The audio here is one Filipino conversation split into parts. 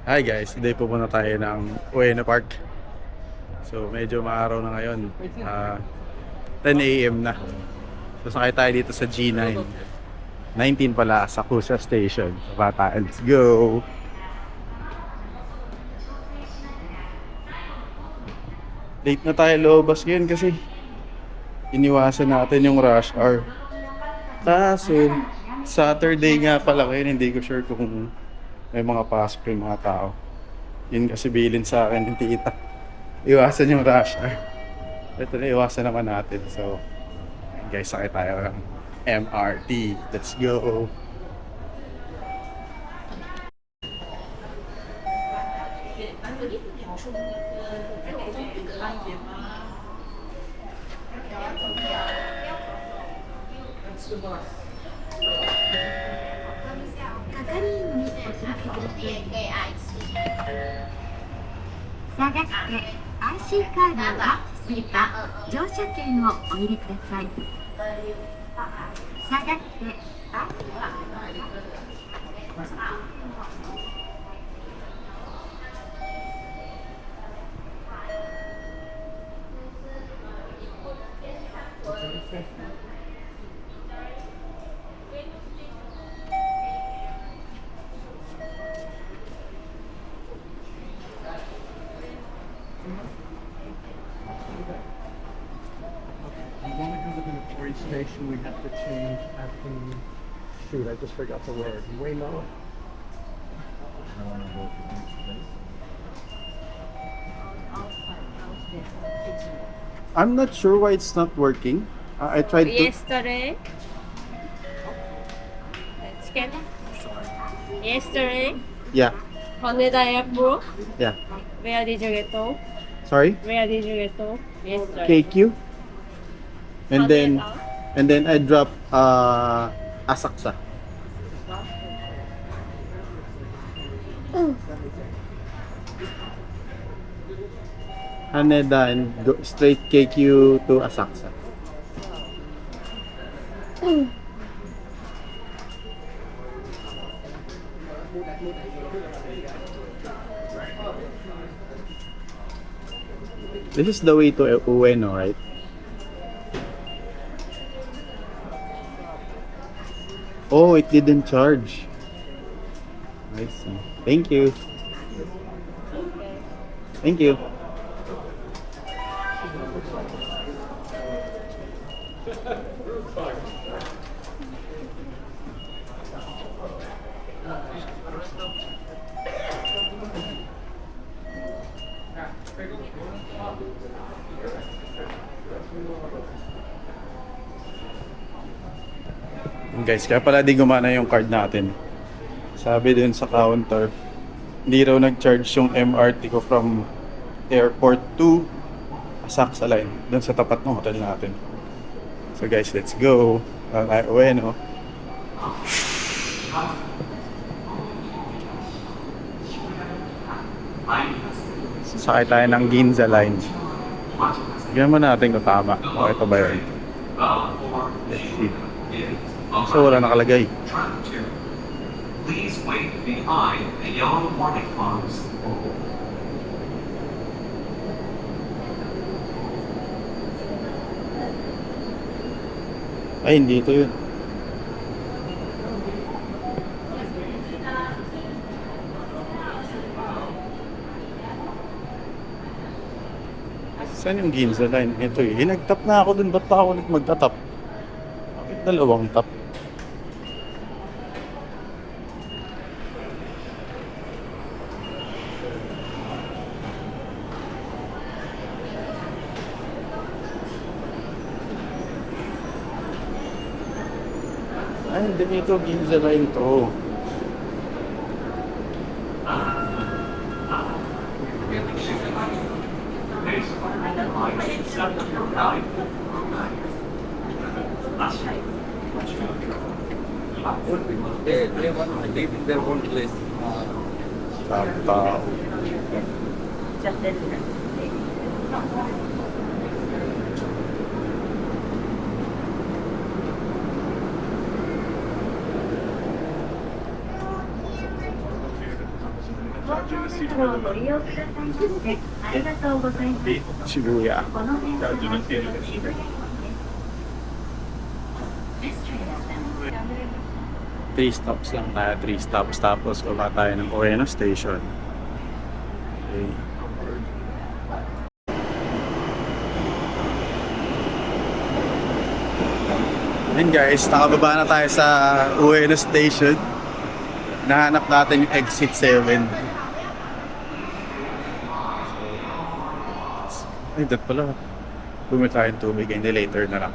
Hi guys, today pupunta tayo ng Ueno Park. So medyo maaraw na ngayon. 10 AM na. So sakay tayo dito sa G9. 19 pala sa Kusa Station. Bata, let's go! Late na tayo lobas ngayon kasi iniwasan natin yung rush hour. Kaso, Saturday nga pala ngayon, hindi ko sure kung may mga pasok yung mga tao. Yun kasi bilin sa akin yung tita. Iwasan yung rush hour. Ito na, iwasan naman natin. So, guys, sakay tayo ng MRT. Let's go! IC カードはスイカ乗車券をお入れください。下がって Station we have to change at the shoot. I just forgot the word. Waymo. I'm not sure why it's not working. I tried to... Yesterday. Scan. Yesterday. Yeah, Haneda Airport. yeah. Where did you get off? Sorry? Where did you get off? Yesterday. KQ. And then... Haneda. And then I dropped Asakusa. Haneda and go straight KQ to Asakusa. This is the way to Ueno, right? Oh, it didn't charge. I see. Thank you. Thank you. Guys, kaya pala di gumana yung card natin. Sabi dun sa counter, hindi raw nag-charge yung MRT ko from airport to Asakusa line, dun sa tapat ng hotel natin. So guys, let's go. Ueno. Sasakay tayo ng Ginza line. Tignan mo natin kung tama. O, ito ba yun? Let's see. So wala nakalagay. Please wait behind the yellow warning lights. Ay, hindi ito yun. Saan yung Ginza line? Ito eh. Nag-tap na ako dun. Ba't pa ako magtatap? Bakit dalawang tap? Ay, hindi ito. Ginza line to. They want to live in their own place. Tao. ご利用くださいましてありがとうございます。 Shibuya. この電車は渋谷駅です。 3 stops lang tayo, 3 stops tapos baba tayo ng Ueno Station. Okay. Then guys, nakababa na tayo sa Ueno Station. Nahanap natin yung exit 7. Ay, dat pala. Bumili tayong tubig, hindi later na lang.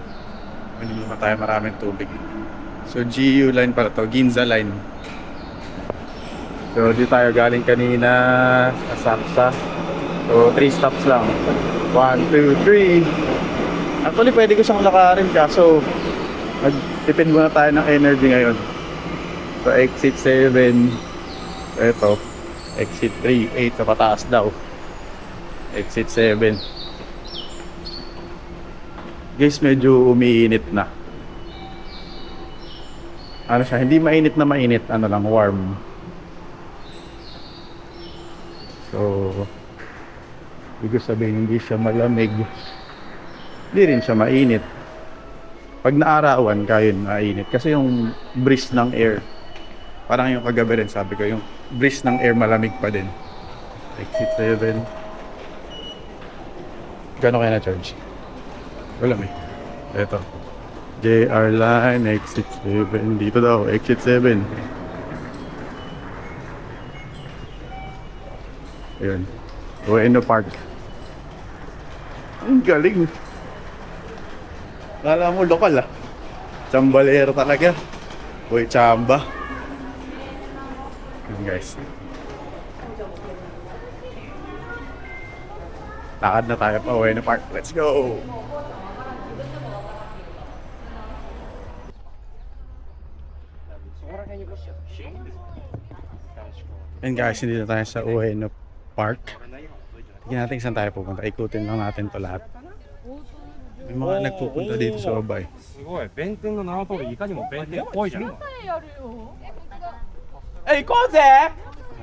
Hindi naman tayo maraming tubig. So GU line pala to, Ginza line. So di tayo galing kanina sa Saksa. So 3 stops lang. 1, 2, 3. Actually pwede ko siyang lakarin kaso magtipid muna tayo ng energy ngayon. So exit 7. Ito. Exit 3, 8 sa pataas daw. Exit 7. Guys, medyo umiinit na. Ano siya, hindi mainit na mainit, ano lang, warm. So, ibig sabihin hindi siya malamig. Hindi rin siya mainit. Pag naarawan ka yun, mainit. Kasi yung breeze ng air, parang yung kagabi rin sabi ko, yung breeze ng air malamig pa din. Exit 7. Gano'n kaya na-charge? Wala may. Ito. JR line, exit 7. Dito daw, exit 7. Ayun. Ueno Park. Ang galing. Kala mo lokal ah. Chambalero talaga. Uy, chamba. Yun guys. Lakad na tayo pa Ueno Park. Let's go! And guys, hindi na tayo sa Ueno Park. Tignan natin saan tayo pupunta. Ikutin lang natin to lahat. May mga nagpupunta dito sa Obay. すごい弁天の名の通りいかにも弁天っぽいじゃん。 Eh, ikaw, Ze!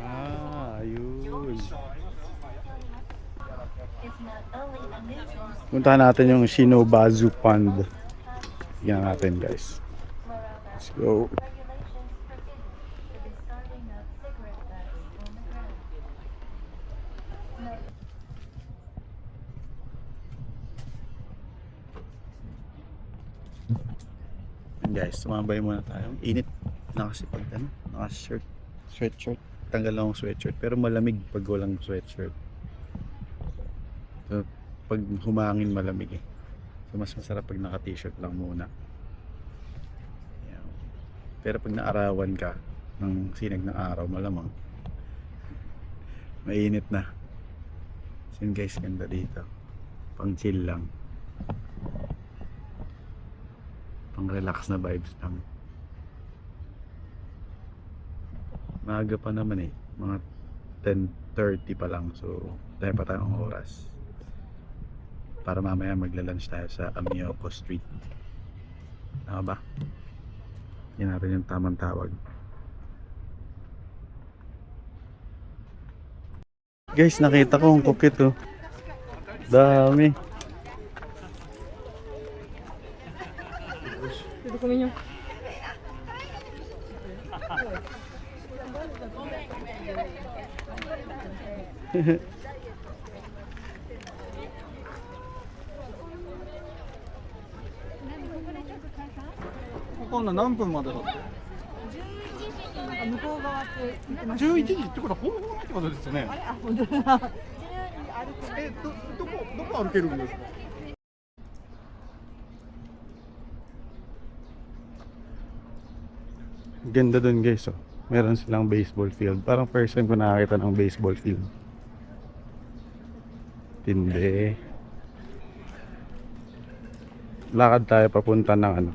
Ah, ayun. Puntahan natin yung Shinobazu Pond. Tignan natin guys. Let's go. And guys, tumambay muna tayo. Init na kasi pag ano, naka-shirt, sweatshirt. Tanggal lang ang sweatshirt pero malamig pag walang sweatshirt. So, pag humangin malamig eh. So mas masarap pag naka-t-shirt lang muna. Yan. Pero pag naarawan ka ng sinag ng araw, malamang mainit na. So yun guys, ganda dito. Pang chill lang. Pang relax na vibes lang. Maaga pa naman eh. Mga 10:30 pa lang. So, tayo pa tayong oras. Para mamaya magla-lunch tayo sa Amioco Street. Tama ba? Yan natin yung tamang tawag. Guys, nakita ko ang kukit oh. Dami. Dito kami nyo. Ganda dun guys oh. Meron silang baseball field. Parang first time ko nakakita ng baseball field. Tindi. Lakad tayo papunta ng ano,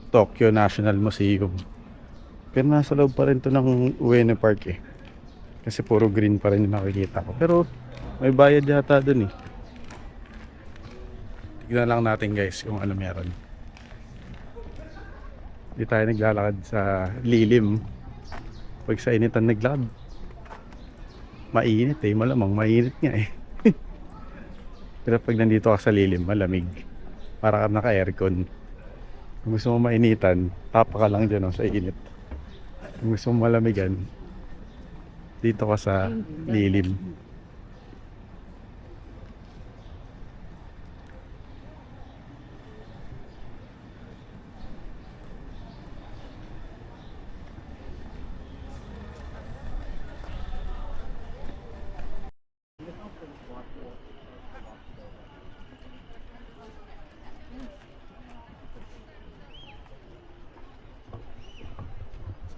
Tokyo National Museum. Pero nasa loob pa rin to ng Ueno Park eh. Kasi puro green pa rin yung nakikita ko. Pero may bayad yata dun eh. Tignan lang natin guys kung ano meron. Hindi tayo naglalakad sa lilim. Pag sa initan naglakad, mainit eh. Malamang mainit nga eh. Pero pag nandito ka sa lilim, malamig. Para ka naka-aircon. Kung gusto mo mainitan, tapa ka lang dyan sa init. Kung gusto mo malamigan, dito ka sa lilim.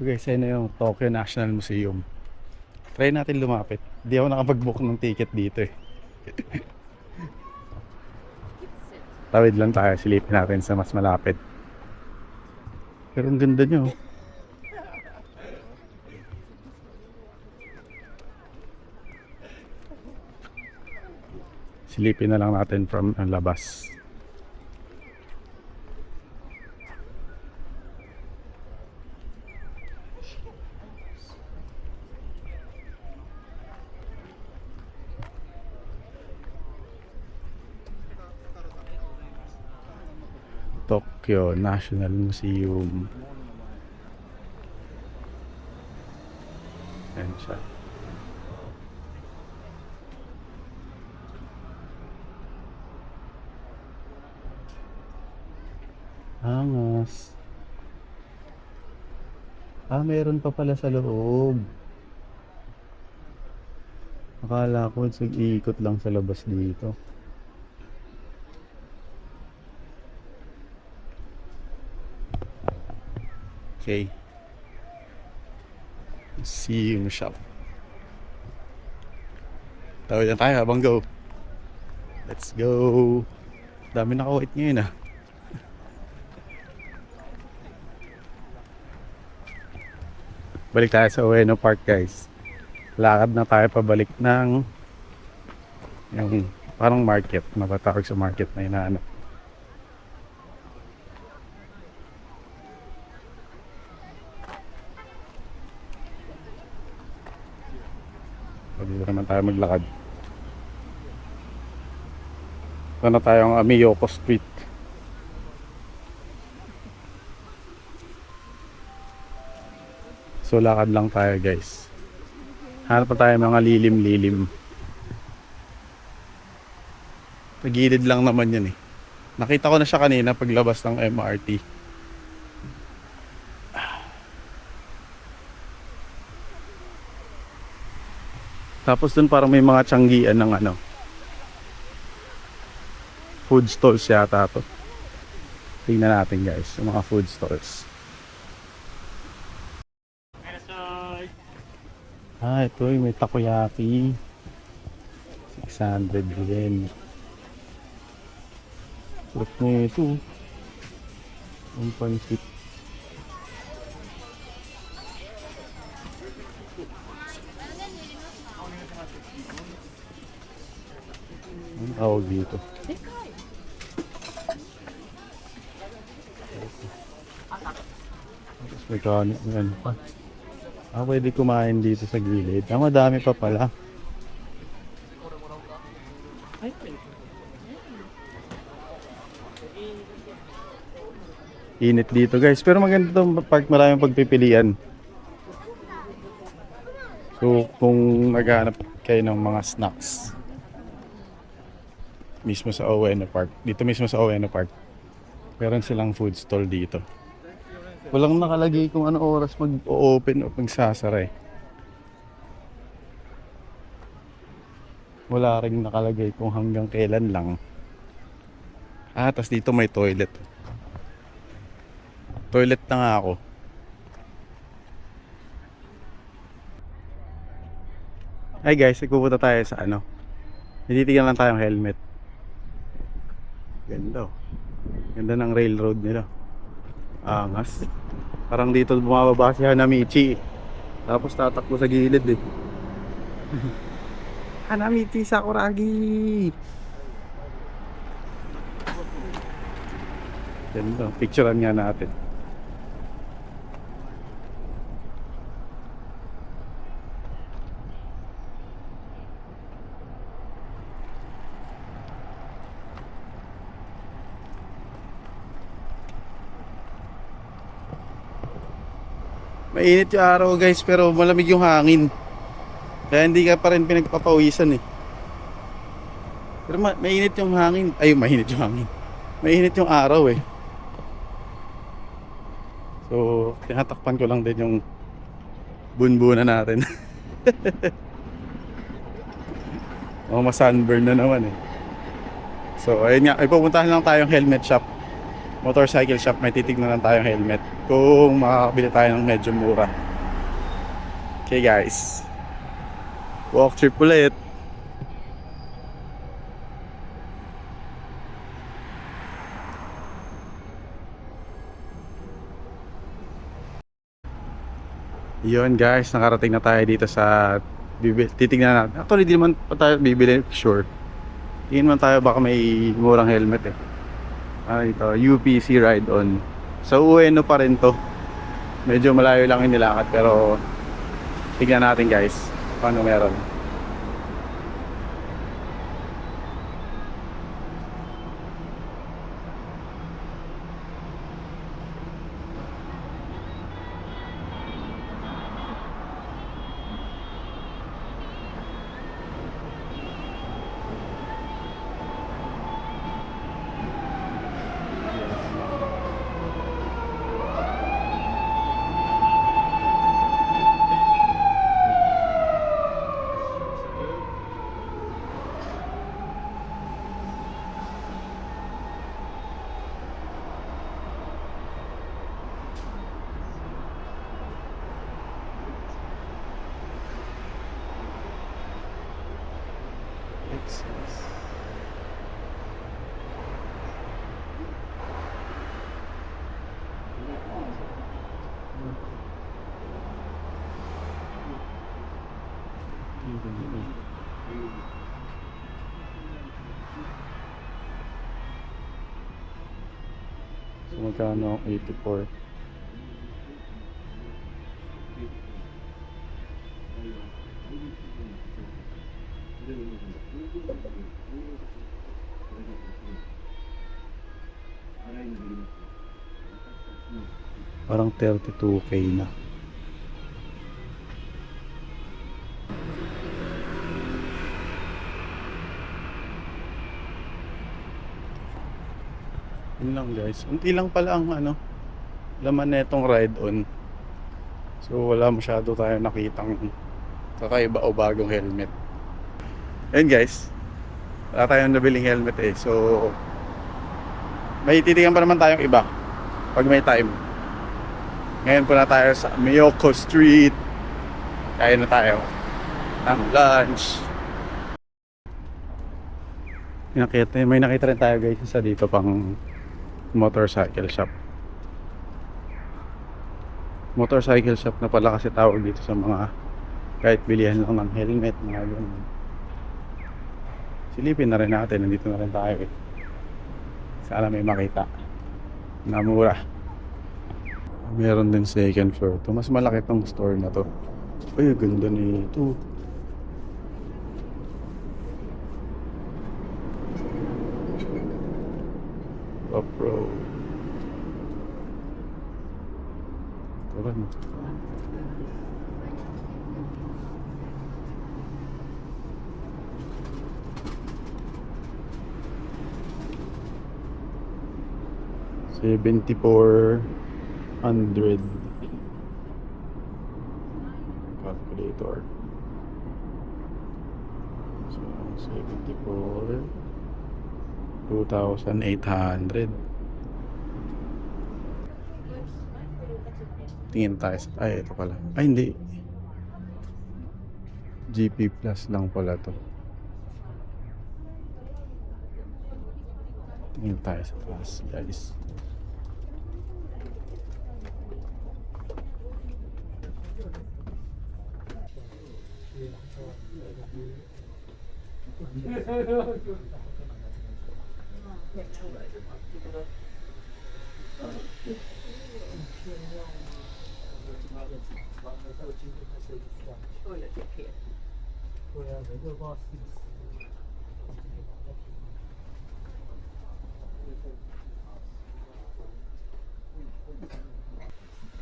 So guys, ayun na yung Tokyo National Museum. Try natin lumapit. Di ako nakapag-book ng ticket dito eh. Tawid lang tayo, silipin natin sa mas malapit. Pero ang ganda nyo. Silipin na lang natin from ang labas. Tokyo National Museum. Ayan siya. Angas. Meron pa pala sa loob. Akala ko ikot lang sa labas dito. Okay. Museum shop. Tawid na tayo habang go. Let's go. Dami naka-wait ngayon ah. Balik tayo sa Ueno Park guys. Lakad na tayo pabalik ng yung parang market. Matatawag sa market na inaano. Dito naman tayo maglakad. Ito na tayong Amiyoko Street. So lakad lang tayo guys. Hanap pa tayo mga lilim-lilim. Pagilid lang naman yan eh. Nakita ko na siya kanina paglabas ng MRT. Tapos dun parang may mga tiyanggian ng ano, food stalls yata to. Tingnan natin guys, yung mga food stalls. Ito may takoyaki. 600 yen. Sarap na ito. Ang pansit. Ang tawag dito. Tapos may kanin yan pa. Pwede kumain dito sa gilid. Madami pa pala. Init dito guys. Pero maganda itong park, maraming pagpipilian. So kung naghahanap kayo ng mga snacks mismo sa Ueno Park, dito mismo sa Ueno Park, meron silang food stall dito. Walang nakalagay kung ano oras mag-open o magsasara eh. Wala ring nakalagay kung hanggang kailan lang. Tas dito may toilet. Toilet na nga ako. Ay guys, nagpupunta tayo sa ano. Nititignan lang tayong helmet. Ganda oh. Ganda ng railroad nila. Angas. Parang dito bumababa si Hanamichi. Tapos tatakbo sa gilid eh. Hanamichi Sakuragi. Ganda. Picturean nga natin. Mainit yung araw guys, pero malamig yung hangin. Kaya hindi ka pa rin pinagpapawisan eh. Pero mainit yung hangin. Ay, mainit yung hangin. Mainit yung araw eh. So, tinatakpan ko lang din yung bunbunan natin. Ma-sunburn na naman eh. So, ayun nga. Ay, pupuntahan lang tayong helmet shop. Motorcycle shop. May titignan lang tayong helmet. Kung makakabili tayo ng medyo mura. Okay guys. Walk trip ulit. Yun guys, nakarating na tayo dito sa titignan natin. Actually, di naman pa tayo bibili, sure. Tingin man tayo baka may murang helmet eh. Ito, UPC ride-on. Sa Ueno pa rin to. Medyo malayo lang yung nilakad pero tignan natin guys paano meron. So magkano ang 84? Parang 32k na. Yun lang guys. Unti lang pala ang laman netong ride-on. So wala masyado tayo nakitang kakaiba o bagong helmet. Ayun guys. Wala tayong nabiling helmet eh. So may titigan pa naman tayong iba pag may time. Ngayon po na tayo sa Miyoko Street. Kain na tayo ng lunch. May nakita rin tayo guys sa dito pang motorcycle shop. Motorcycle shop na pala kasi tawag dito sa mga kahit bilihan lang ng helmet, mga ganun. Silipin na rin natin, nandito na rin tayo eh. Sana may makita na mura. Meron din second floor to. Mas malaki tong store na to. Ay, ganda nito. Off-road. Tara na. $7,400 calculator. So 74 2,800. Tingin tayo sa... Ay, ito pala. Ay, hindi. GP Plus lang pala to. Tingin tayo sa Plus, guys.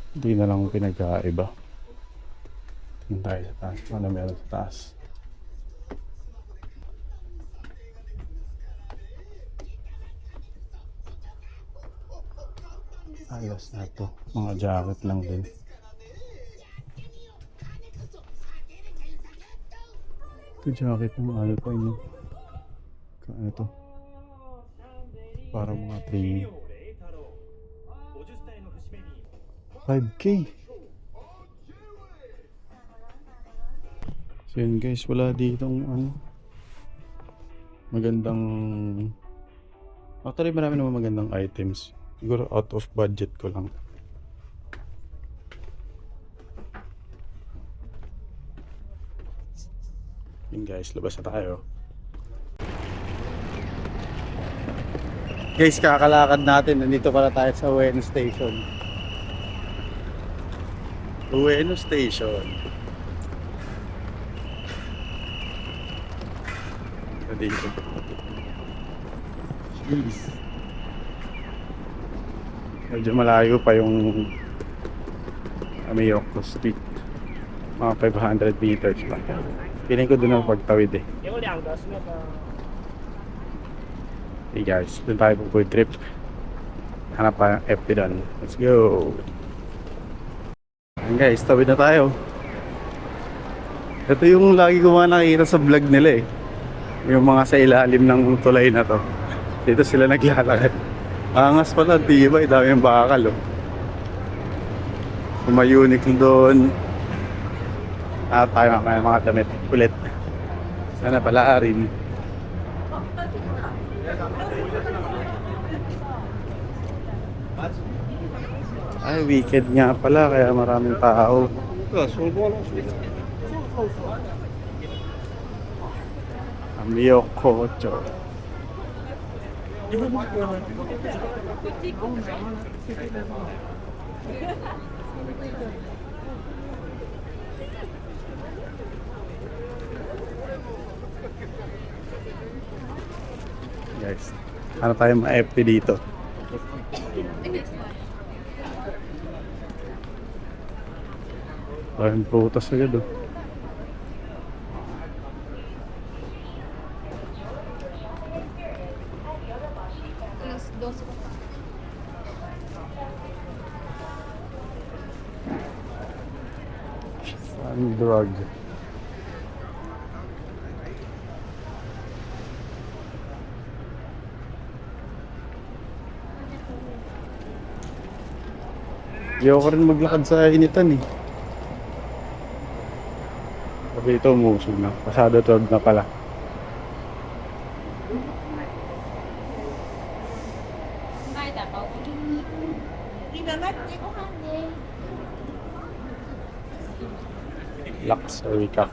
Hindi na lang pinagkaiba. Tingin tayo sa taas. Ano meron sa taas? Ayos na to. Mga jacket lang din. Ito jacket ng Alpine. Ano to? Para mga training. 5K. So yun guys, wala ditong ano. Magandang... Actually marami naman magandang items. Siguro out of budget ko lang. Yun guys, labas na tayo. Guys, kakalakad natin. Nandito pala tayo sa Ueno Station. Ueno Station. Nandito. Jeez. Medyo malayo pa yung Ameyoko Street. Mga 500 meters pa. Piling ko doon ang pagtawid eh. Hey guys, doon tayo po food trip. Hanap pa yung FP doon. Let's go! Ayan guys, tawid na tayo. Ito yung lagi ko mga nakikita sa vlog nila eh. Yung mga sa ilalim ng tulay na to. Dito sila naglalakad. Angas pala, tibay, dami yung bakal oh. May unique doon. Tayo mga damit ulit. Sana pala rin. Ay, weekend nga pala, kaya maraming tao. Ameyoko. Guys, ano tayo ma-FT dito? Ayun, prutas agad oh. Drug. Ayoko rin maglakad sa initan eh. Sabi ito umusog na. Pasado 12 na pala. Luxury cup.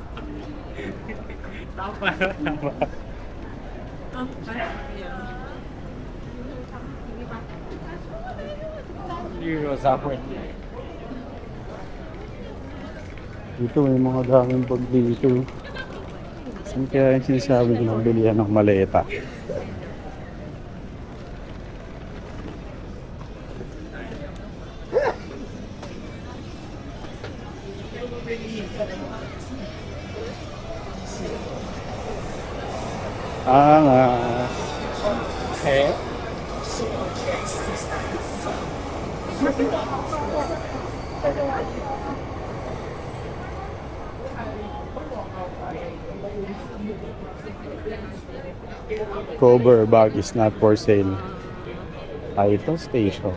Dito may mga daming bag dito. Saan kaya yung sinasabi ko ng bilihan ng maleta? Angas. Cover bag is not for sale. Ito station.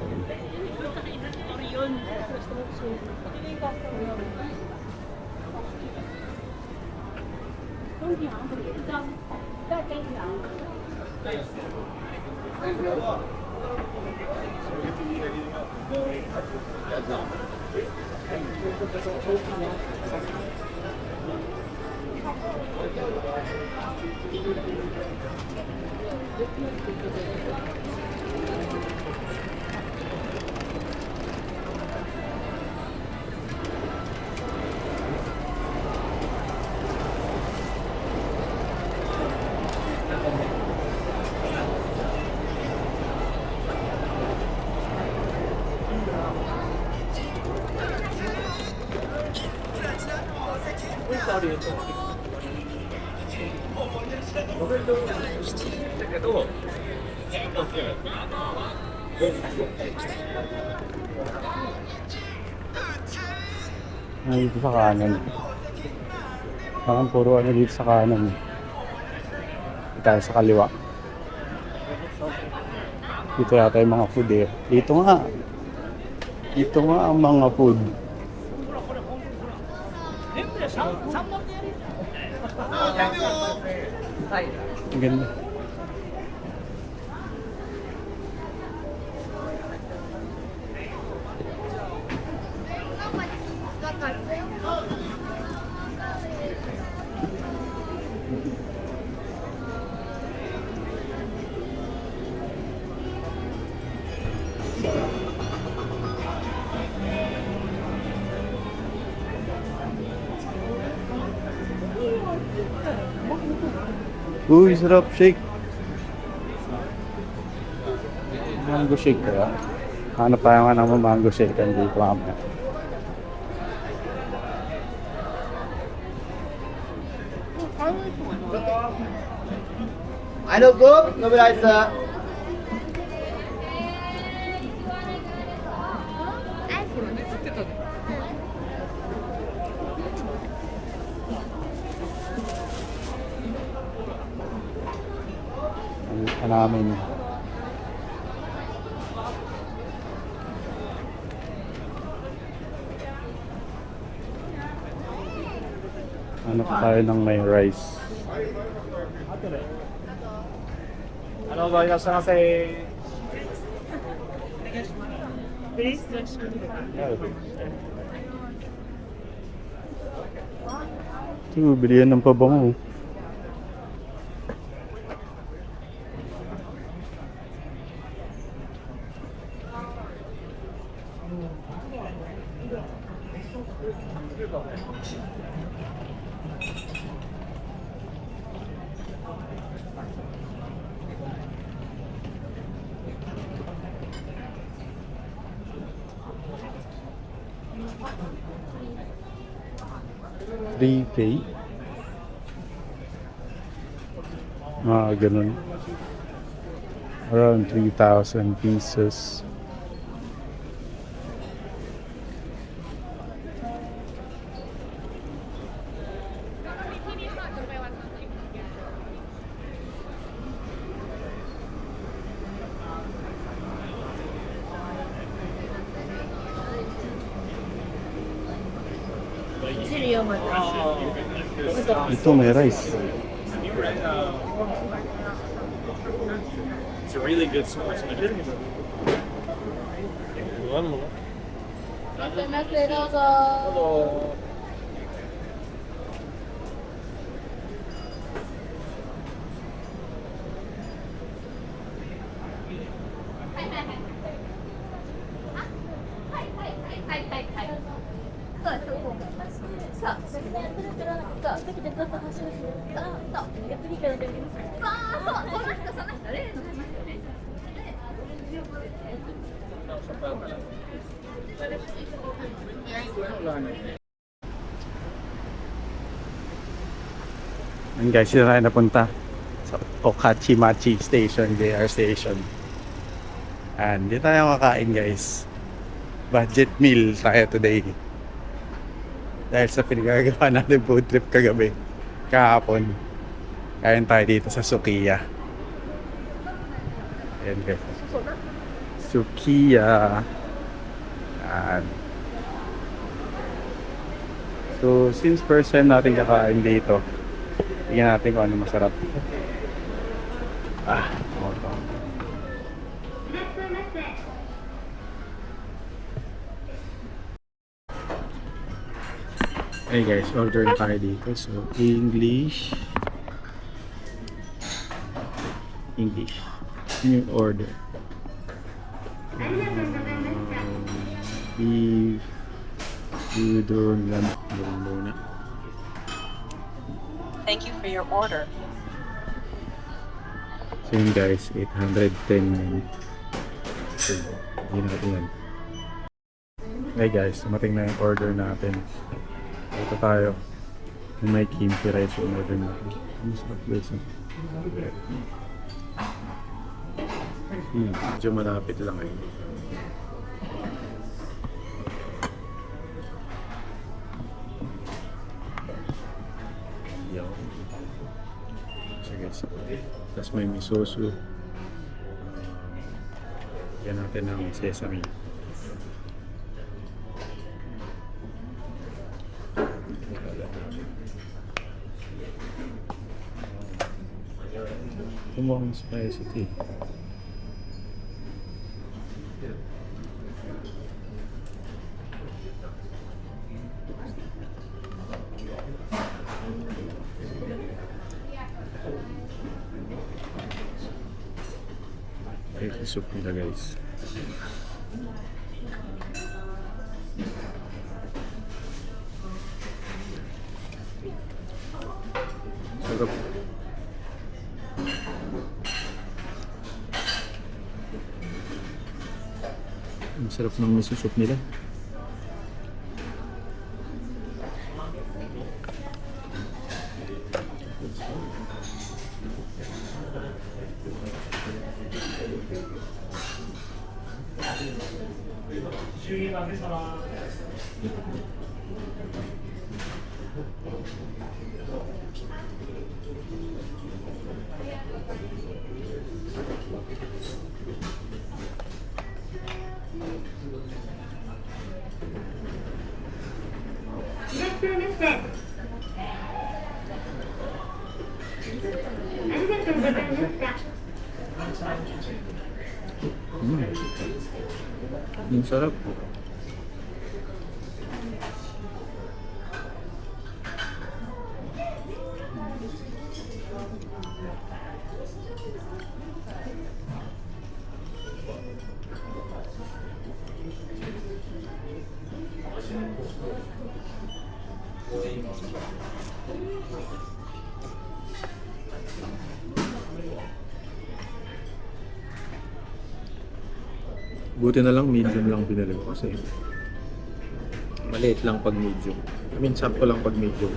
Dito sa kanan. Parang puro ano dito sa kanan. Dito tayo sa kaliwa. Dito yata yung mga food eh. Dito nga. Dito nga ang mga food. Ang ganda. Uy, sarap shake. Mango shake kaya. Hanap tayo nga naman mango shake hindi ko mamaya. Ano po? Nobilisa. Ang namin. Hanap tayo ng may rice. Ano ba yung sa say? Ito, bilihan ng pabango. Prepay. Ganun. Around 3,000 pieces. Ito may rice. It's a really good source. Hello. And guys, dito tayo napunta sa Okachimachi Station, JR Station. And dito tayo kakain guys. Budget meal tayo today. Dahil sa pinagagawa natin food trip kagabi, kahapon. Kain tayo dito sa Sukiya. Ayan guys. Sukiya. Ayan. So, since first time natin kakain dito, tingnan natin kung ano masarap. Ito. Hey guys, order na tayo dito. So, English. New order. Beef. Udon. Muna. Thank you for your order. So yun guys, 810. So, yun natin yan. Hey guys, tumating na yung order natin. Ito tayo. May kimchi rice yung order natin. Ang sarap guys. Medyo malapit lang eh. Yo. So guys, tapos may misoso. Yan natin ng sesame. Kumuha spicy tea. Ito soup nila guys. Sarap. Ang sarap ng miso soup nila. Ang sarap. Buti na lang medium lang pinili ko kasi maliit lang pag medium. I mean, sakto lang pag medium.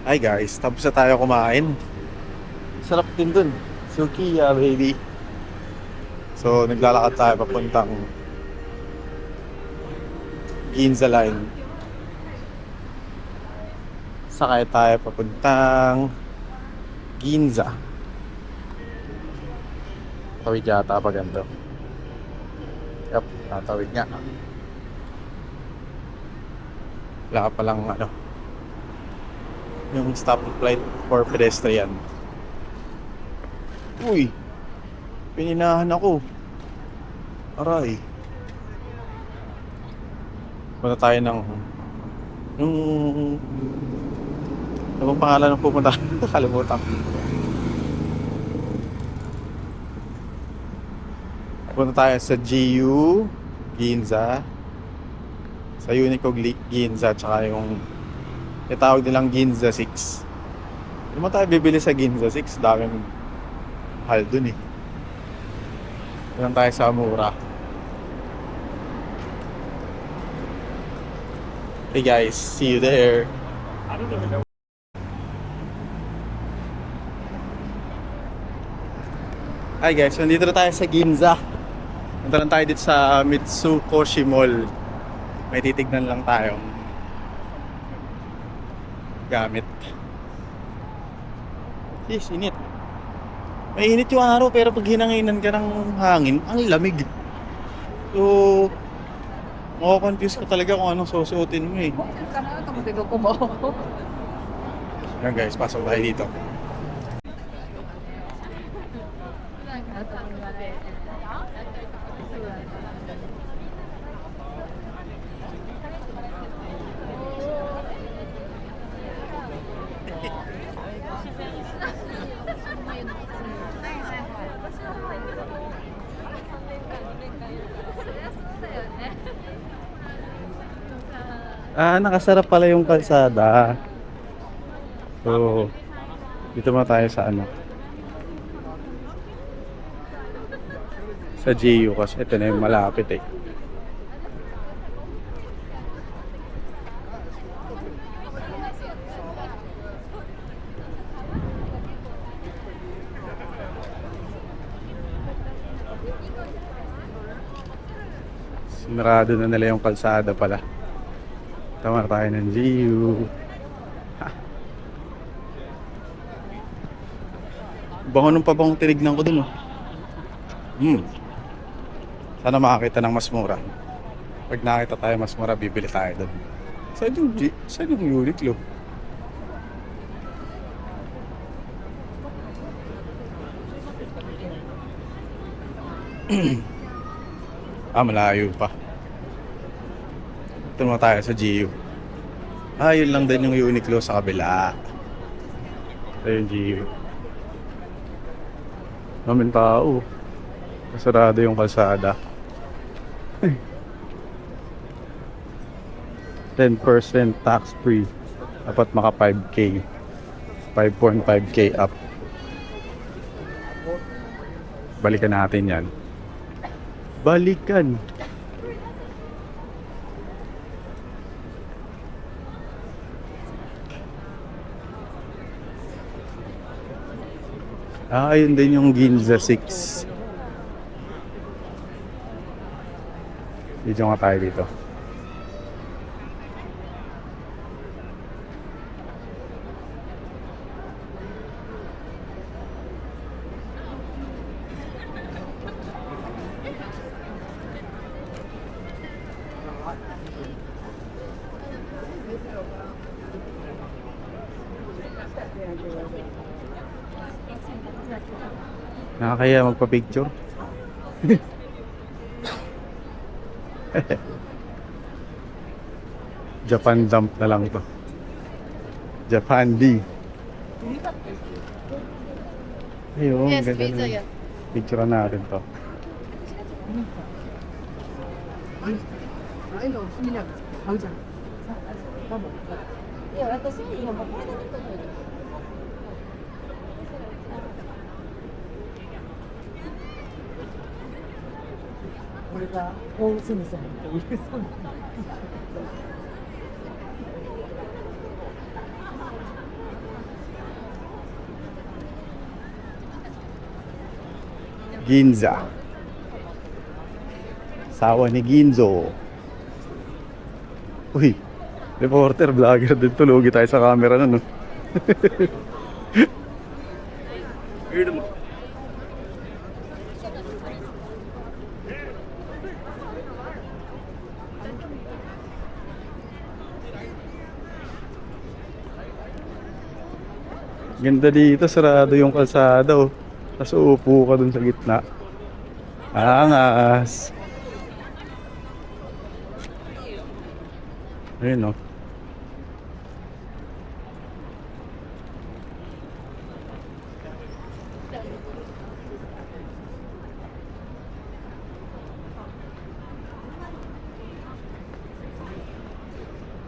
Hi guys, tapos na tayo kumain. Sarap din dun. Sukiya baby. So naglalakad tayo papuntang Ginza Line. Sakay tayo papuntang Ginza. Tawid yata pa ganito. Yup, natawid nga. Wala pa lang ano, yung stoplight for pedestrian. Uy! Pininahan ako. Aray. Punta tayo ng ano bang pangalan ng pupunta? Kalimutan. Punta tayo sa GU Ginza, sa Unico Ginza, tsaka yung itawag nilang Ginza 6. Hindi mo tayo bibili sa Ginza 6. Daming hal dun eh. Doon tayo sa mura. Hey guys, see you there. Hi guys, nandito na tayo sa Ginza. Nandito lang tayo dito sa Mitsukoshi Mall. May titignan lang tayo gamit. Yes, init. May init yung araw pero pag hinanginan ka ng hangin, ang lamig. So, mako-confuse ka talaga kung anong susuotin mo eh. Yan guys, pasok tayo dito. Nakasarap pala yung kalsada. So, dito muna tayo sa ano. Sa GU kasi ito na yung malapit eh. Sinarado na nila yung kalsada pala. Tama tayo ng GU. Bango nung pabang tinignan ko dun oh. Sana makakita ng mas mura. Pag nakita tayo mas mura, bibili tayo dun. Saan yung Uniqlo? Malayo pa. Ito naman tayo sa GU. Yun lang din yung Uniqlo sa kabila. Ito yung GU. Maraming tao. Sarado yung kalsada. 10% tax free. Dapat maka 5K. 5.5K up. Balikan natin yan. Balikan. Ayun din yung Ginza 6. Dito nga tayo dito. Nakakaya magpa-picture. Japan dump na lang to. Japan D. Ayun, Yes, ganda pizza na. yan. Picture natin to. Ginza. Sawa ni Ginzo. Uy, reporter, vlogger din. Tulugi tayo sa camera na, no? Ganda dito, sarado yung kalsada, oh. Tapos uupo ka dun sa gitna. Angas. Ayun, oh.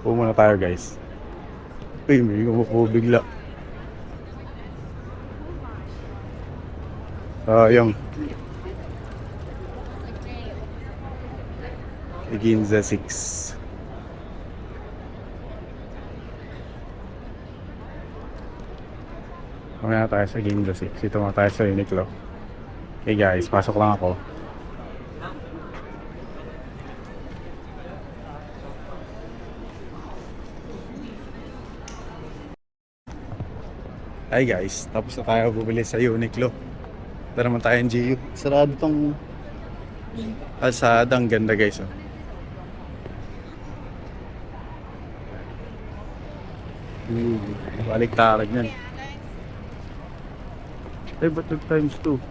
Upo muna tayo, guys. Uy, may umupo bigla. Yung Ginza 6. Mamaya tayo sa Ginza 6. Ito mga tayo sa Uniqlo. Okay guys, pasok lang ako. Hi guys, tapos na tayo bumili sa Uniqlo. Ito naman tayo ng GU. Sarado tong kalsada. Ang ganda guys, oh. Balik-tarag yan. Ay, ba't nag times 2?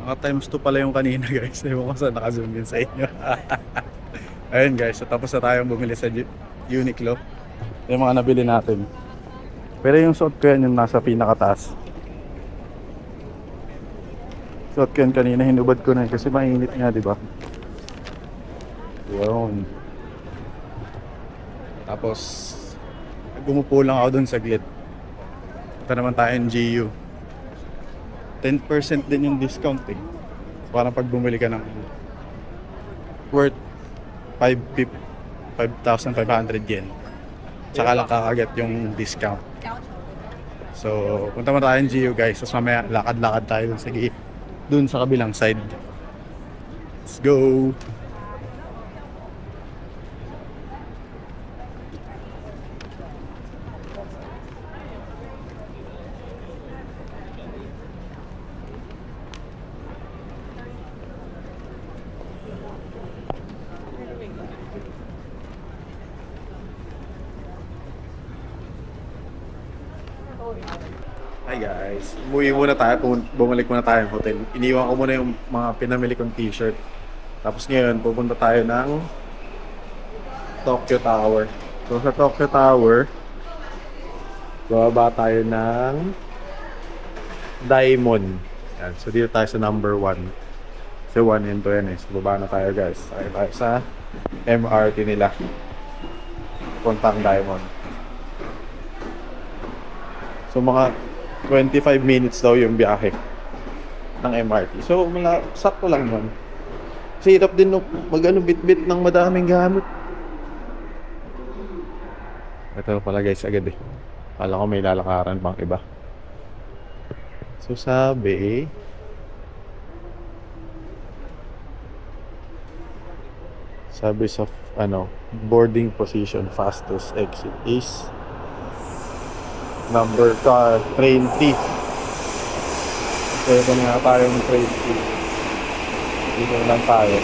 Naka times 2 pala yung kanina guys. Ewan ko saan naka-zoom din sa inyo. Ayun guys, so tapos na tayong bumili sa Uniqlo. Yung mga nabili natin. Pero yung suot ko yan yung nasa pinakataas. Suot ko yan kanina, hinubad ko na yun kasi mainit nga, di ba? Yun. Tapos, gumupo lang ako dun saglit. Ito naman tayo ng GU. 10% din yung discount eh. So, parang pag bumili ka ng worth 5,500 yen. Tsaka lang kakagat yung discount. So, punta mo tayo ng GU guys. Tapos mamaya lakad-lakad tayo dun sa kabilang side. Let's go! Hi guys, umuwi muna tayo, bumalik muna tayo ng hotel. Iniwan ko muna yung mga pinamili kong t-shirt. Tapos ngayon, pupunta tayo ng Tokyo Tower. So sa Tokyo Tower, bababa tayo ng Daimon. Yan. So dito tayo sa number 1. So 1 and 2 yan eh. So baba na tayo guys. Tayo sa MRT nila. Puntang Daimon. So mga 25 minutes daw yung biyahe ng MRT. So sakto lang nun. Kasi hirap din bit-bit ng madaming gamit. Ito pala guys agad eh. Kala ko may lalakaran pang iba. So sabi sa boarding position fastest exit is number train T. Kaya na nga tayo ng train T. Dito lang tayo.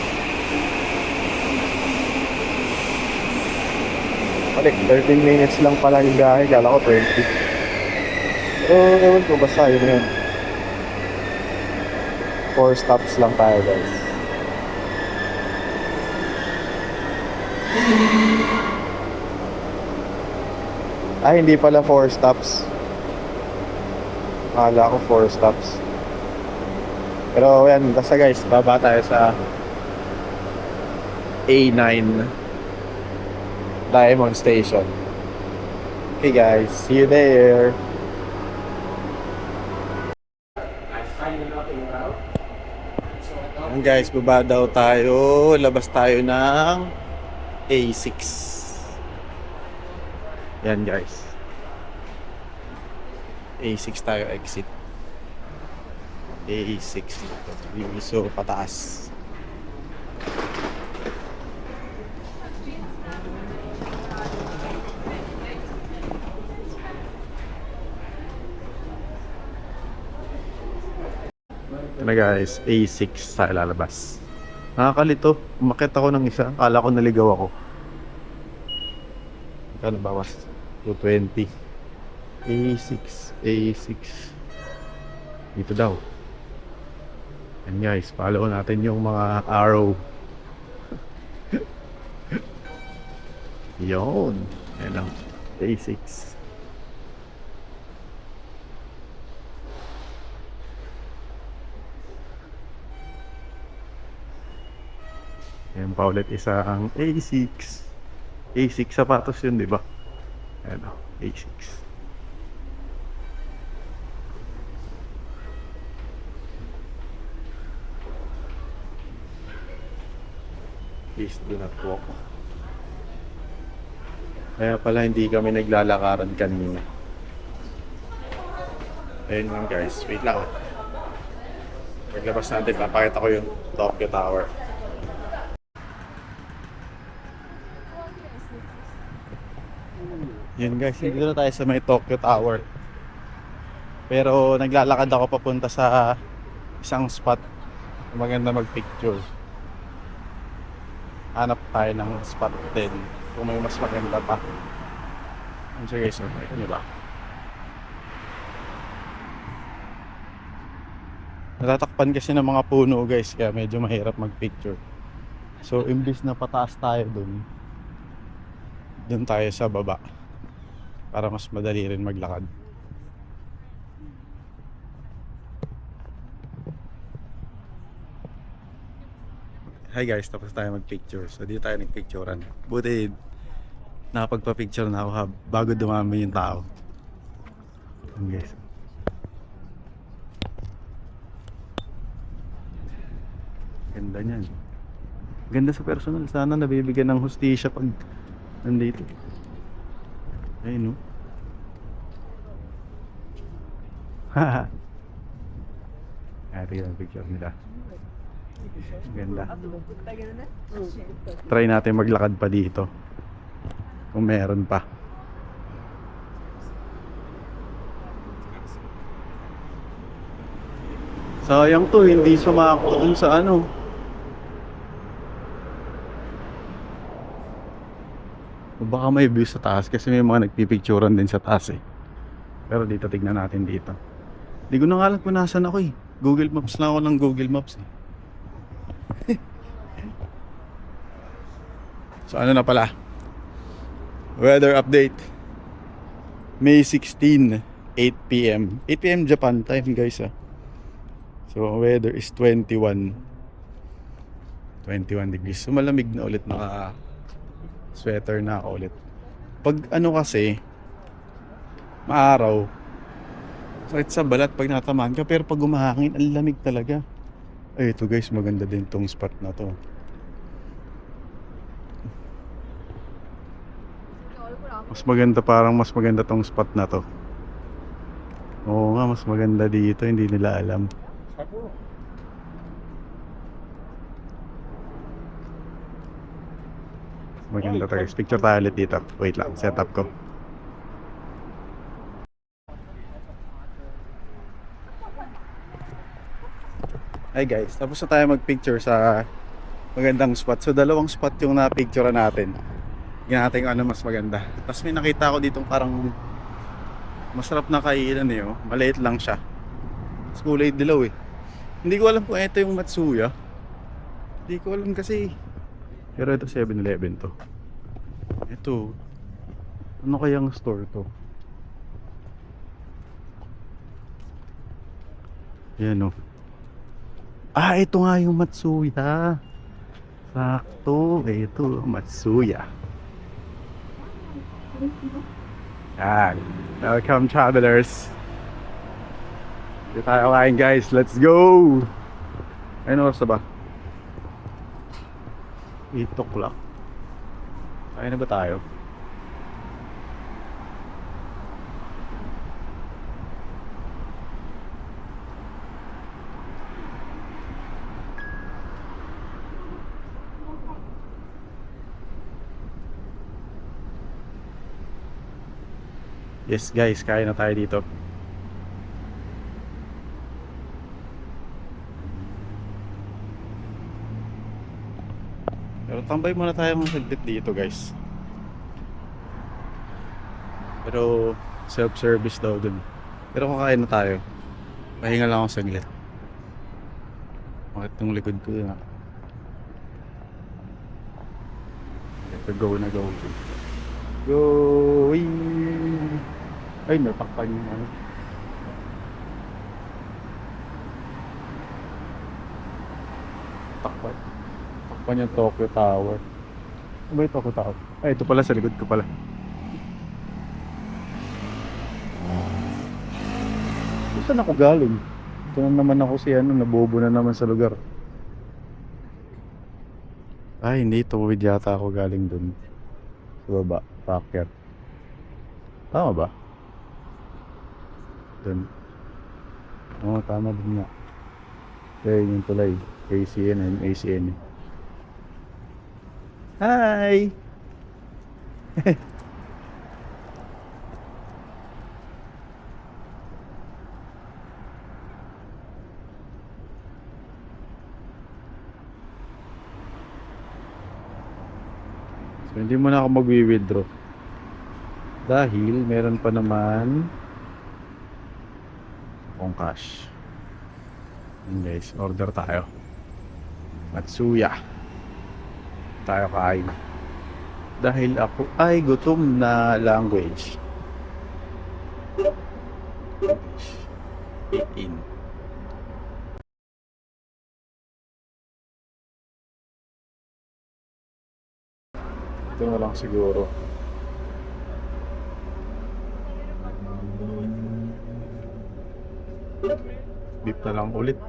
Balik, 13 minutes lang pala yung biyahe. Kala ko 20. Pero ewan ko, basta yun na yun. 4 stops lang tayo guys. Ay, hindi pala 4 stops. Akala ko 4 stops. Pero yan, basta guys, baba tayo sa A9 Diamond Station. Okay guys, see you there. Yan guys, baba daw tayo. Labas tayo ng A6. Yan guys. A6 tayo exit. A6 dito. So pataas. Ito na guys, A6 tayo lalabas. Nakakalito. Umakit ako ng isa. Akala ko naligaw ako. Kano bawas? 220. A6 dito daw. And guys, follow natin yung mga arrow. Yun. Yan lang. A6. Yan pa ulit isang A6. A6 sapatos yun, di ba? Ayan o, A6. Please do not walk. Kaya pala hindi kami naglalakaran kanina. Ayun lang guys, wait lang. Paglabas natin, papakita ko yung Tokyo Tower. Yan guys, dito na tayo sa may Tokyo Tower. Pero naglalakad ako papunta sa isang spot maganda magpicture. Hanap tayo ng spot din kung may mas maganda pa. So guys, ito nyo ba? Natatakpan kasi ng mga puno guys, kaya medyo mahirap magpicture. So imbis na pataas tayo dun tayo sa baba para mas madali rin maglakad. Hi guys, tapos tayo mag-picture. So dito tayo nag-picturean. Buti nakapagpa-picture na ako bago dumami yung tao. Ayan guys. Ganda niyan. Ganda sa personal. Sana nabibigyan ng hustisya pag nandito. Ayun no. Haha. Ito yung picture nila. Ganda. Try natin maglakad pa dito. Kung meron pa. Sayang to, hindi sumako kung sa ano. Baka may view sa taas kasi may mga nagpipicturan din sa taas eh. Pero dito tignan natin dito. Hindi ko na nga alam kung nasan ako eh. Google Maps lang ako ng Google Maps eh. So ano na pala? Weather update. May 16, 8 PM. 8 PM Japan time guys ah. So weather is 21 degrees. So malamig na ulit, naka sweater na ako ulit. Pag ano kasi maaraw, sakit sa balat pag natamaan ka, pero pag umahangin ang lamig talaga. Ay ito guys, maganda din tong spot na to. Parang mas maganda tong spot na to. Oo nga, mas maganda dito, hindi nila alam. Maganda to guys. Picture tayo ulit dito. Wait lang, setup ko. Hi guys, tapos na tayo magpicture sa magandang spot. So dalawang spot yung na-picture natin. Tingnan natin kung ano mas maganda. Tapos may nakita ko dito parang masarap na kainan eh. Oh. Maliit lang siya. Mas kulay dilaw eh. Hindi ko alam kung ito yung Matsuya. Hindi ko alam kasi. Pero ito 7-Eleven to. Ito. Ano kayang store to? Yan oh. Ah, ito nga yung Matsuya. Sakto. Ito, Matsuya. Yan. Welcome travelers. Dito tayo kain guys. Let's go! Ayun oras na ba? 8 o'clock. Kain na ba tayo? Yes guys, kain na tayo dito. Pero tambay muna tayo ng saglit dito guys. Pero self-service daw dun. Pero kakain na tayo. Pahinga lang ako saglit. Bakit yung likod ko na? Ito go na go. Going! Ay, natakpan yung ano. Takpan yung Tokyo Tower. Ano ba yung Tokyo Tower? Ay, ito pala sa likod ko pala. Saan ako galing? Ito na naman ako si ano, nabobo na naman sa lugar. Ay, hindi. Tuwid yata ako galing dun. Sa baba, packet. Tama ba? Dun. Oo, tama din nga. Kaya yung tulay. ACN. Hi! So, hindi mo na ako mag-withdraw. Dahil meron pa naman akong cash. Yun guys, order tayo. Matsuya. Tayo kain. Dahil ako ay gutom na language. 18. Ito na lang siguro. Beef na lang ulit.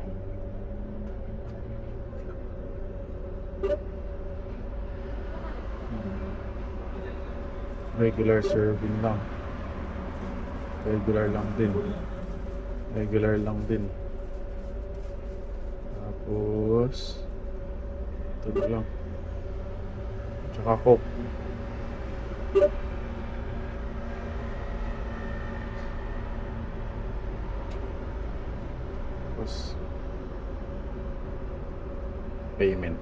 Regular serving lang. Regular lang din. Regular lang din. Tapos ito na lang. Tsaka Coke. Tapos payment.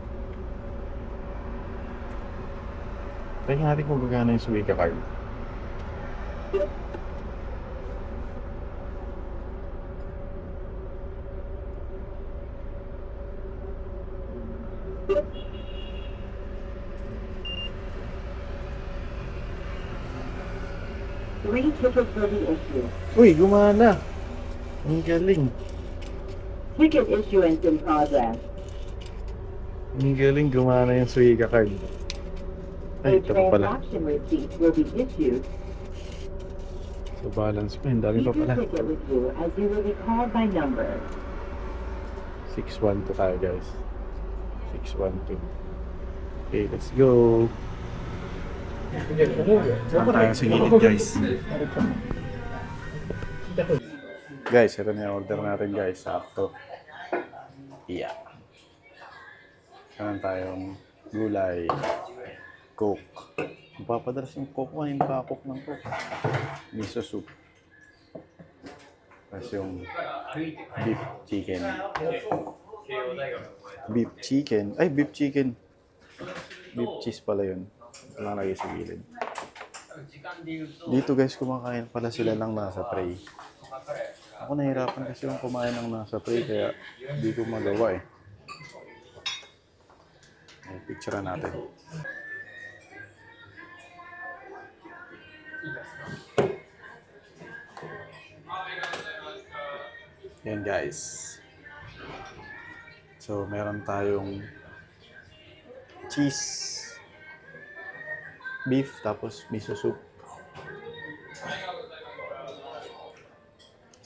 Try natin kung gagana yung Suica card. Three tickets will be issued. Uy, gumana! Ang galing. Ticket issuance in progress. Ang galing, gumana yung Suica card. A Ay, ito pa pala. transaction receipt will be issued. So balance ko, ang dami pa Keep your pala. ticket with you as you will be called by number. 612 tayo guys. 612. Okay, let's go. Saan tayo sa gilid guys? Guys, ito na yung order natin guys. Sakto. Yeah. Saan tayong gulay. Coke. Magpapadalas yung Coke. Ano pa Coke ng Coke? Miso soup. Tapos yung beef chicken. Beef chicken. Ay, beef chicken. Beef cheese pala yun. Wala lagi sa gilid. Dito guys, kumakain pala sila ng nasa tray. Ako nahirapan kasi yung kumain ng nasa tray kaya hindi ko magawa eh. Ay, picture natin. Yan guys. So, meron tayong cheese, beef, tapos miso soup.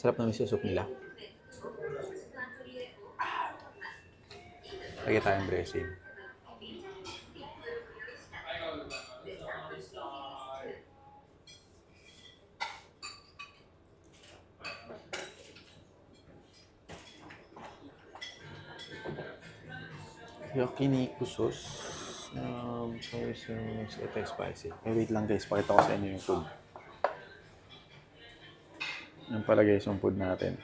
Sarap na miso soup nila. Lagyan tayong dressing. Yakiniku sauce. Ito spicy. Wait lang guys, pakita ko sa inyo yung food. Yan pala guys yung food natin.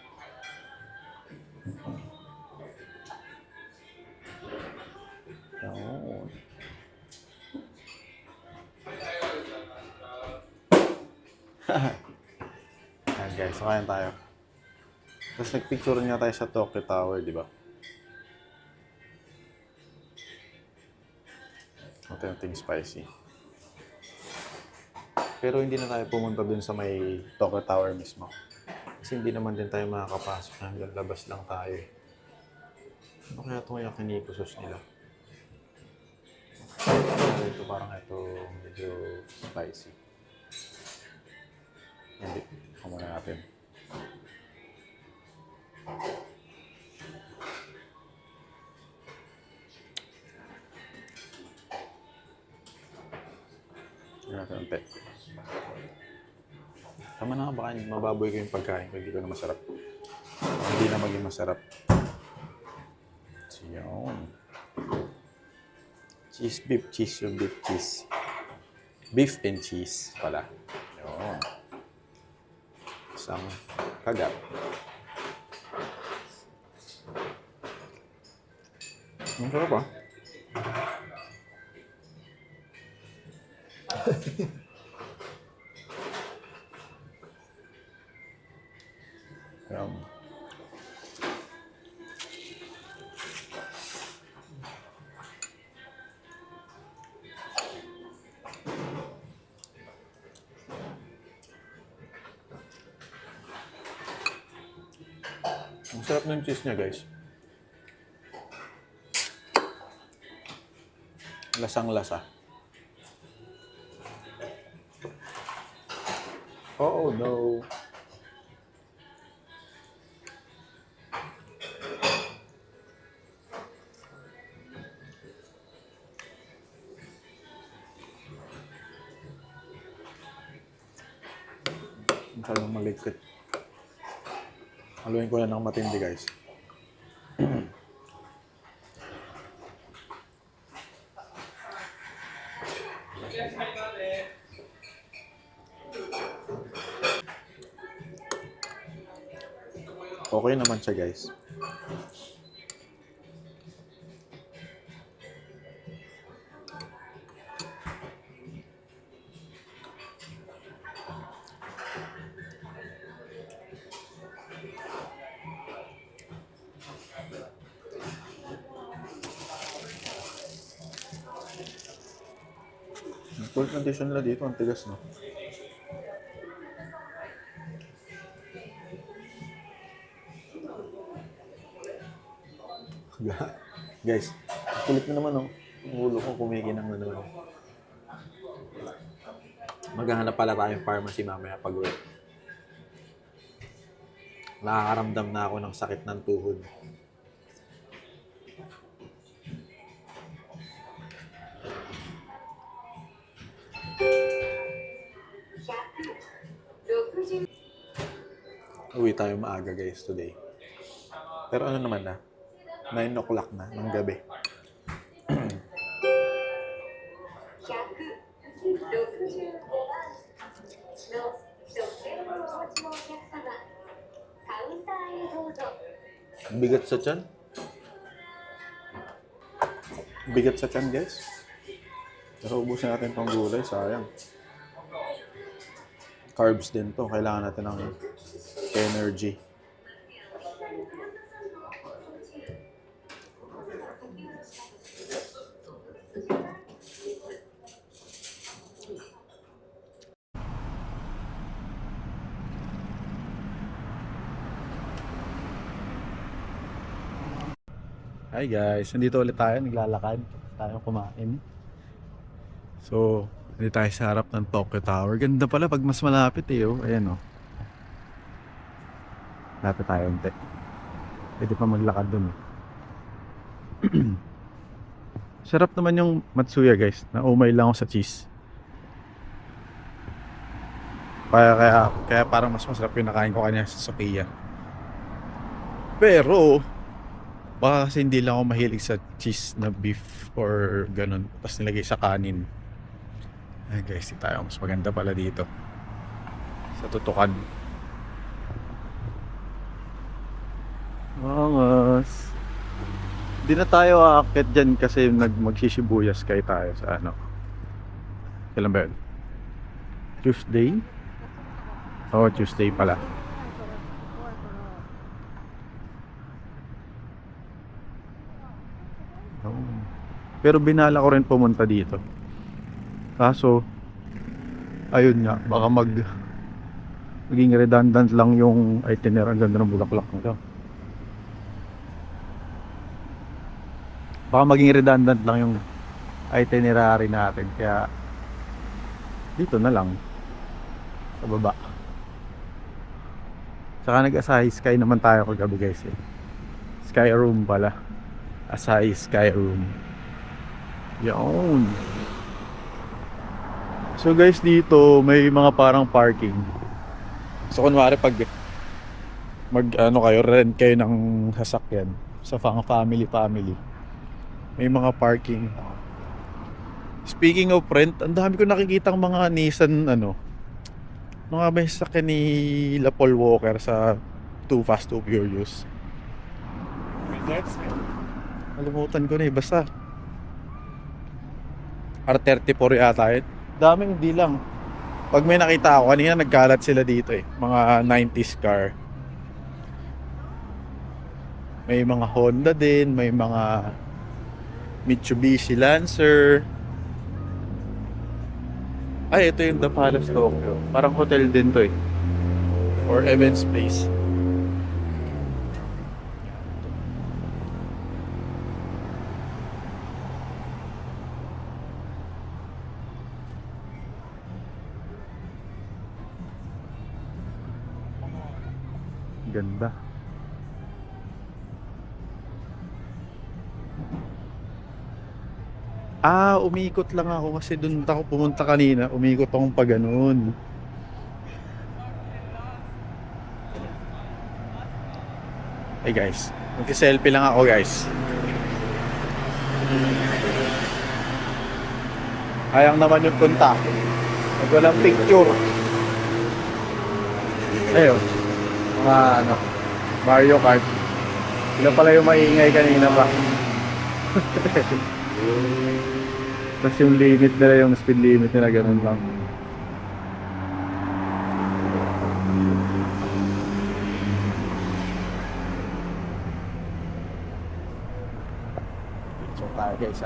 Yun. Ayan guys, kakain tayo. Tapos nagpicture nga tayo sa Tokyo Tower, di ba? Ito yung spicy. Pero hindi na tayo pumunta dun sa may Tokyo Tower mismo. Kasi hindi naman din tayo makakapasok. Hanggang labas lang tayo. Ano kaya itong yakiniku sauce nila? Ito parang ito medyo spicy. Hindi. Ito muna natin. Konti. Tama na, baka mababoy ko yung pagkain ko, hindi ko na masarap. Hindi na maging masarap. So, yun. Cheese, beef, cheese, yung beef, cheese. Beef and cheese pala. Yun. Isang kagat. Ang sarap ah. Ang sarap ng cheese niya, guys. Lasang-lasa. Oh no. Masyadong maligpit. Haluin ko na ng matindi, guys. Okay naman siya, guys. Full condition lang dito, ang tigas, no? Guys, kulit na naman, oh. Ang ulo ko kumikinang na naman. Maghahanap pala tayong pharmacy mamaya pag uwi. Nakakaramdam na ako ng sakit ng tuhod. Uwi tayo maaga, guys, today. Pero ano naman na, 9 o'clock na ng gabi. Bigat sa tiyan. Bigat sa tiyan, guys. Pero ubusin natin tong gulay, sayang. Carbs din to. Kailangan natin ng energy. Hi guys, nandito ulit tayo, naglalakad tayo kumain. So, nandito tayo sa harap ng Tokyo Tower. Ganda pala pag mas malapit eh, oh. Ayan oh. Lapit tayo unti. Pwede pa maglakad dun eh. Sarap naman yung Matsuya guys. Naumay lang ako sa cheese. Kaya parang mas masarap yung nakain ko kanya sa Sophia. Pero baka kasi hindi lang ako mahilig sa cheese na beef or ganun. Tapos nilagay sa kanin. Ay guys, di tayo. Mas maganda pala dito. Sa tutukan. Angas. Hindi na tayo aakyat dyan kasi magsisibuyas kayo tayo sa ano. Kailan ba yun? Tuesday? Oo, Tuesday pala. Pero binala ko rin pumunta dito. Kaso ayun nga, baka maging redundant lang yung itinerary. Ang ganda ng bulaklak nito. Baka maging redundant lang yung itinerary natin. Kaya dito na lang sa baba. Saka nag-Asahi Sky naman tayo kagabi guys eh. Sky Room pala. Asahi Sky Room. Yan. So guys, dito may mga parang parking. So kunwari pag kayo, rent kayo ng sasakyan sa family, may mga parking. Speaking of rent, ang dami ko nakikitang mga Nissan mga may sasakyan ni Paul Walker sa Too Fast, Too Furious. Nalimutan ko na eh, basta R34 yata yun. Daming hindi lang. Pag may nakita ako, kanina nagkalat sila dito eh. Mga 90s car. May mga Honda din, may mga Mitsubishi Lancer. Ay, ito yung The Palace Tokyo. Parang hotel din to eh. Or events place. ganda. Umikot lang ako kasi doon ako pumunta kanina. Umikot akong pa ganun. Hey guys, magka-selfie lang ako guys. Sayang naman yung punta. Pag walang picture. Ayun. Mga Mario Kart. Sila pala yung maingay kanina pa. Tapos yung limit nila, yung speed limit nila, ganun lang. So tayo guys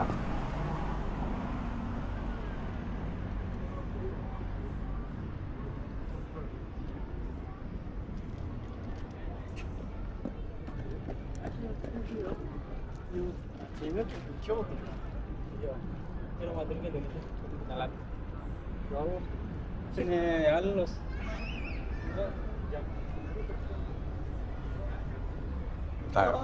tayo.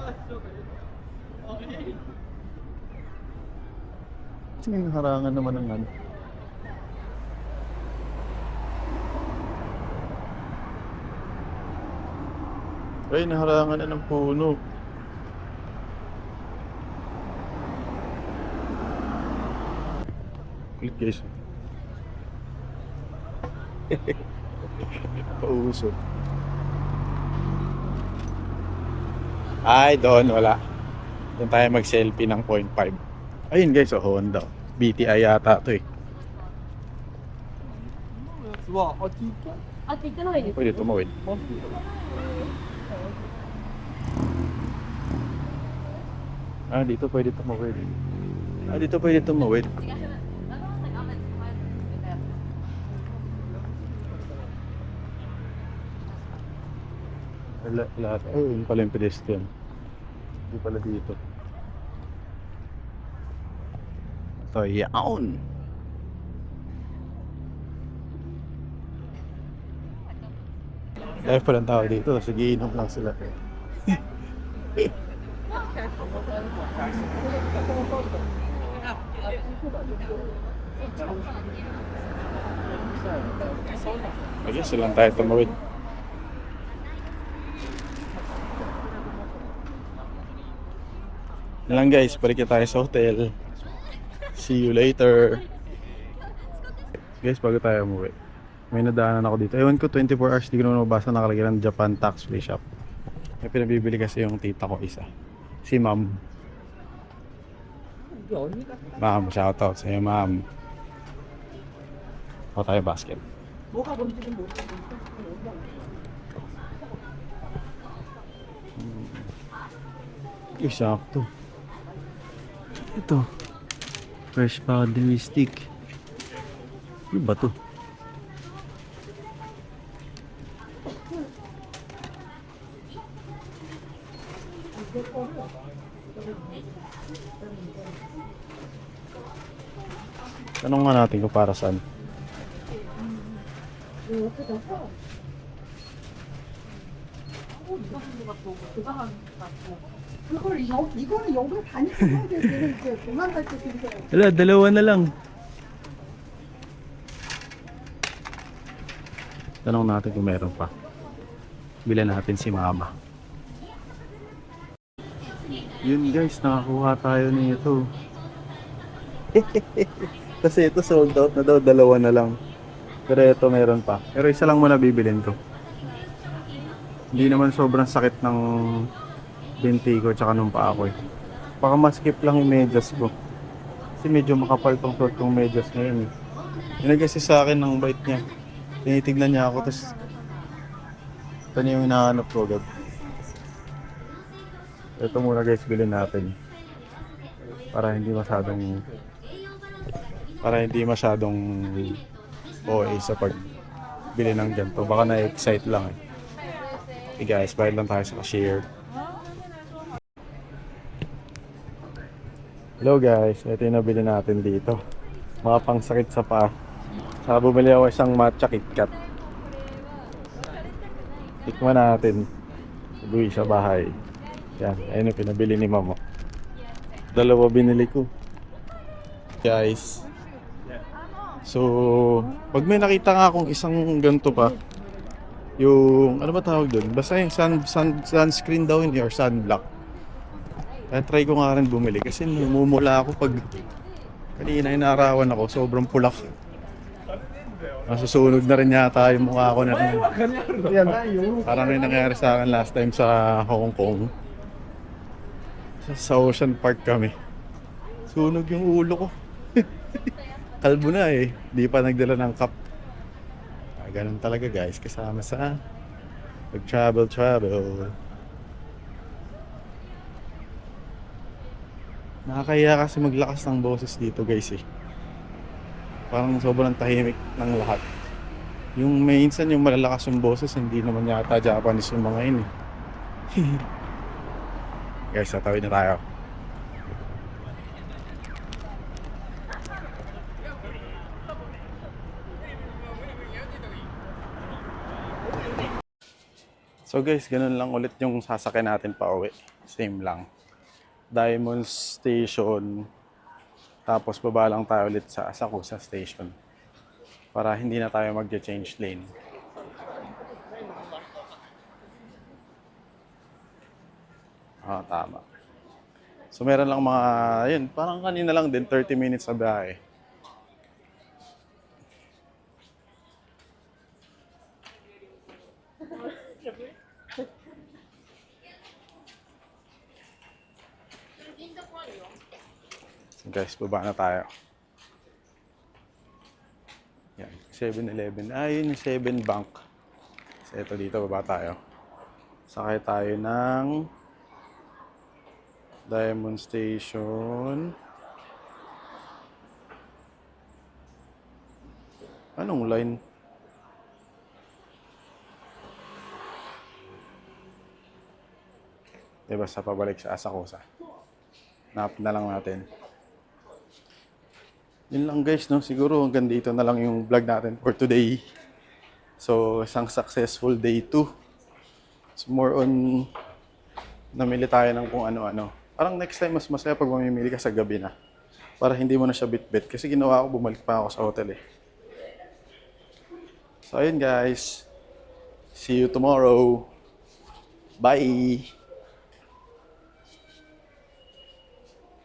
Kasi may harangan naman ng ano. Ay, naharangan na ng puno. Click guys. Pausok. Ay, doon wala. Doon tayo mag-selfie ng 0.5. Ayun guys, Honda. BTI yata to eh. あって言ってないです。 Pwede tumawid. Dito pwede tumawid. Dito pwede tumawid. Lahat. Yun pala yung pedestrian. Hindi pala dito. So, yaon! Dahil palang tao dito, tapos nagiinom lang sila. I guess lang tayo tumawid. Lang guys, balik na tayo sa hotel. See you later. Guys, bago tayo umuwi, may nadaanan ako dito. Ewan ko, 24 hours, di ko naman mabasa nakalagay ng Japan Tax Free Shop. May pinabibili kasi yung tita ko isa. Si ma'am. Ma'am, shoutout sa iyo ma'am. O tayo basket. Sakto. Ito. Fresh powdery stick. Ano ba to? Tanong nga natin kung para saan. Wala, dalawa na lang. Tanong natin kung meron pa. Bilan natin si mama. Yun guys, nakakuha tayo nito. Kasi ito sold out na daw, dalawa na lang. Pero ito meron pa. Pero isa lang muna bibilin ko. Hindi naman sobrang sakit ng binti ko tsaka nung paa ko eh. Baka ma-skip lang yung medyas ko. Kasi medyo makapal tong suot kong medyas ngayon eh. Yun kasi sa akin ng bite niya. Tinitignan niya ako, tapos ito niya yung hinahanap ko agad. Ito muna guys, bilhin natin. Para hindi masyadong OA sa pagbili ng ganito. Baka na-excite lang eh. Okay guys, bayad lang tayo sa cashier. Hello guys, ito yung nabili natin dito. Mga pangsakit sa paa. Saka bumili ako isang matcha KitKat. Tikman natin. Uwi sa bahay. Yan, ayun yung pinabili ni mama. Dalawa binili ko. Guys. So, pag may nakita nga akong isang ganito pa, yung, ano ba tawag doon? Basta yung sunscreen daw hindi or sunblock. Kaya try ko nga rin bumili kasi namumula ako pag kanina inarawan ako, sobrang pulak. Masusunog na rin yata yung mukha ko na parang may nangyari sa akin last time sa Hong Kong. Sa Ocean Park kami. Sunog yung ulo ko. Kalbo na eh. Di pa nagdala ng cup. Ganun talaga guys. Kasama sa pag-travel. Nakakahiya kasi maglakas ng boses dito guys eh. Parang sobrang tahimik ng lahat. Yung minsan yung malalakas yung boses, hindi naman yata Japanese yung mga yun eh. Guys, tatawid na tayo. So guys, ganun lang ulit yung sasakyan natin pa uwi. Same lang. Diamond Station. Tapos baba lang tayo ulit sa Asakusa Station. Para hindi na tayo mag-change lane. Tama. So meron lang mga, yun, parang kanina lang din, 30 minutes sa biyahe. So guys, baba na tayo. Yan, 7-Eleven. Yun yung 7 Bank. So ito dito, baba tayo. Sakay tayo ng Diamond Station. Anong line? Diba sa pabalik sa Asakusa. Nap na lang natin. Yun lang guys, no? Siguro hanggang dito na lang yung vlog natin for today. So, isang successful day 2. So, more on namili tayo ng kung ano-ano. Parang next time mas masaya pag mamimili ka sa gabi na. Para hindi mo na siya bit-bit. Kasi ginawa ko, bumalik pa ako sa hotel eh. So, ayun guys. See you tomorrow. Bye!